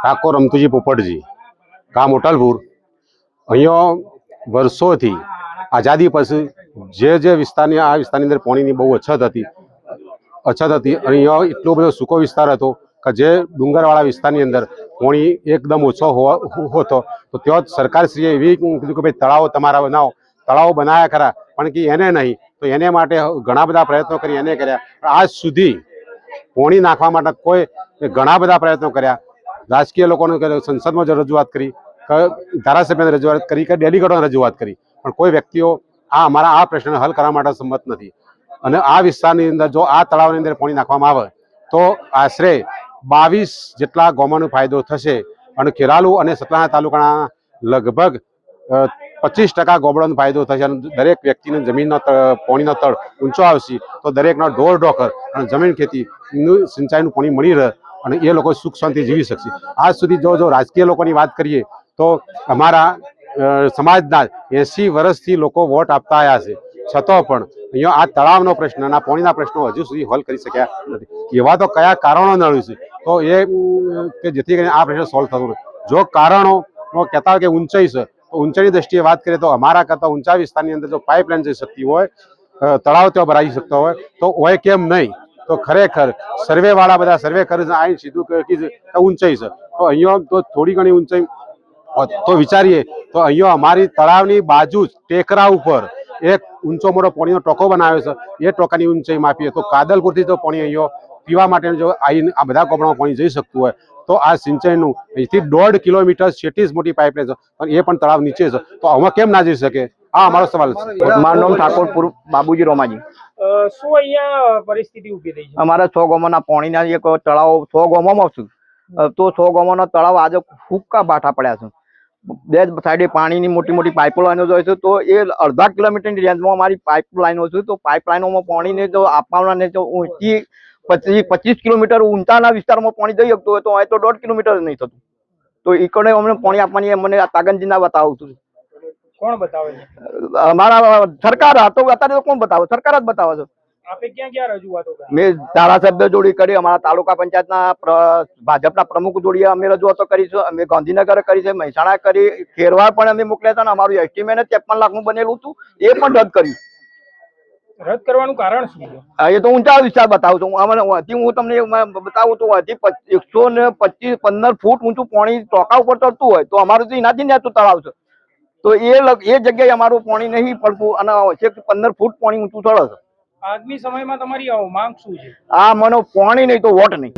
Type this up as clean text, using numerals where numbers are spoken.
ઠાકોર રમતુજી પોપટજી ગામ ઓટલપુર। અહીંયા વર્ષોથી આઝાદી પછી જે વિસ્તારની આ વિસ્તારની અંદર પાણીની બહુ અછત હતી અને અહીંયા એટલો બધો સૂકો વિસ્તાર હતો કે જે ડુંગરવાળા વિસ્તારની અંદર પાણી એકદમ ઓછો હતો। તો ત્યાં સરકારશ્રીએ એવી કીધું કે ભાઈ તળાવો તમારા બનાવો। તળાવો બનાવ્યા ખરા, પણ કે એને નહીં, તો એને માટે ઘણા બધા પ્રયત્નો કરી એને કર્યા। આજ સુધી પાણી નાખવા માટે કોઈ ઘણા બધા પ્રયત્નો કર્યા। રાજકીય લોકોને સંસદમાં રજૂઆત કરી, ધારાસભ્યને રજૂઆત કરી, કે ડેલિગેટોને રજૂઆત કરી, પણ કોઈ વ્યક્તિઓ અમારા આ પ્રશ્નને હલ કરવા માટે સંમત નથી। અને આ વિસ્તારની અંદર જો આ તળાવની અંદર પાણી નાખવામાં આવે તો આશરે 22 જેટલા ગામોનો ફાયદો થશે અને ખેરાલુ અને સતલાણા તાલુકાના લગભગ 25% ગામડાનો ફાયદો થશે। અને દરેક વ્યક્તિને જમીનનો પાણીનો તળ ઊંચો આવશે તો દરેકનો ઢોર ઢોકર અને જમીન ખેતીનું સિંચાઈનું પાણી મળી રહે અને એ લોકો સુખ શાંતિ જીવી શકશે। આજ સુધી જો રાજકીય લોકોની વાત કરીએ તો અમારા સમાજના 80 વર્ષથી લોકો વોટ આપતા આવ્યા છે, છતાં પણ અહીંયા આ તળાવનો પ્રશ્ન અને આ પાણીના પ્રશ્નો હજુ સુધી હલ કરી શક્યા નથી। એવા તો કયા કારણો નડ્યું છે તો એ કે જેથી કરીને આ પ્રશ્ન સોલ્વ થતું નથી। જો કારણો કહેતા હોય કે ઊંચાઈ છે, તો ઊંચાઈની દ્રષ્ટિએ વાત કરીએ તો અમારા કરતાં ઊંચા વિસ્તારની અંદર જો પાઇપલાઇન જઈ શકતી હોય, તળાવ ત્યાં ભરાઈ શકતો હોય તો હોય કેમ નહીં? તો ખરેખર સર્વે વાળા બધા સર્વે કરે છે, આ સીધું ઊંચાઈ છે તો અહીંયા તો થોડી ઘણી ઊંચાઈ તો વિચારીએ તો અહીંયા અમારી તળાવની બાજુ જ ટેકરા ઉપર એક ઊંચો મોટો પાણીનો ટોકો બનાવ્યો છે। એ ટોકાની ઊંચાઈ માપીએ તો કાદલપુરથી તો પાણી અહીંયા પીવા માટે જો આ બધા ગામડામાં પાણી જઈ શકતું હોય તો આ સિંચાઈનું અહીંથી 1.5 કિલોમીટર છેટી જ મોટી પાઇપલાઇન છે, પણ એ પણ તળાવ નીચે છે, તો આમાં કેમ ના જઈ શકે? આ અમારો સવાલ છે। મારું નામ ઠાકોર બાબુજી રોમાજી। શું અહીંયા પરિસ્થિતિ ઊભી થઈ છે? અમારા 100 ગામોના પાણીના એક તળાવ 100 ગામોમાં છું, તો 100 ગામોના તળાવ આજે ફૂક્કા બાઠા પડ્યા છે। બે સાઈડે પાણીની મોટી મોટી પાઇપલાઇનો હોય છે, તો એ અડધા કિલોમીટરની રેન્જમાં અમારી પાઇપલાઇનો છે, તો પાઇપલાઇનોમાં પાણીને જો આપવાના જો ઊંચી 25 કિલોમીટર ઊંચાના વિસ્તારમાં પાણી જઈ શકતું હોય તો અહીં તો 1.5 કિલોમીટર નહીં થતું। તો એ અમને પાણી આપવાની મને તાગંજી ના બતાવું છું। કોણ બતાવે છે? અમારા સરકાર તો અત્યારે તો કોણ બતાવે? સરકાર જ બતાવે છે। આપે ક્યાં ક્યાં રજૂઆતો કરી? મેં ધારાસભ્ય જોડી કરી, અમારા તાલુકા પંચાયતના ભાજપના પ્રમુખ જોડીએ અમે રજૂઆતો કરી છે, અમે ગાંધીનગર કરી છે, મહેસાણા કરી, ખેરવા પણ અમે મોકલ્યા હતા। અમારું એસ્ટિમેટ 53 લાખનું બનેલું હતું, એ પણ રદ કર્યું। રદ કરવાનું કારણ શું છે? એ તો ઊંચા વિસ્તાર બતાવું છું। હું તમને બતાવું તો 125-15 ફૂટ ઊંચું પાણી ટોકા ઉપર ચડતું હોય તો અમારું તો એનાથી નેતું તળાવ છે, તો એ જગ્યાએ અમારું પાણી નહીં પડતું અને 15 ફૂટ પાણી ઊંચું ચડે છે। આગામી સમયમાં તમારી માંગ શું છે? મને પાણી નહીં તો વોટ નહીં।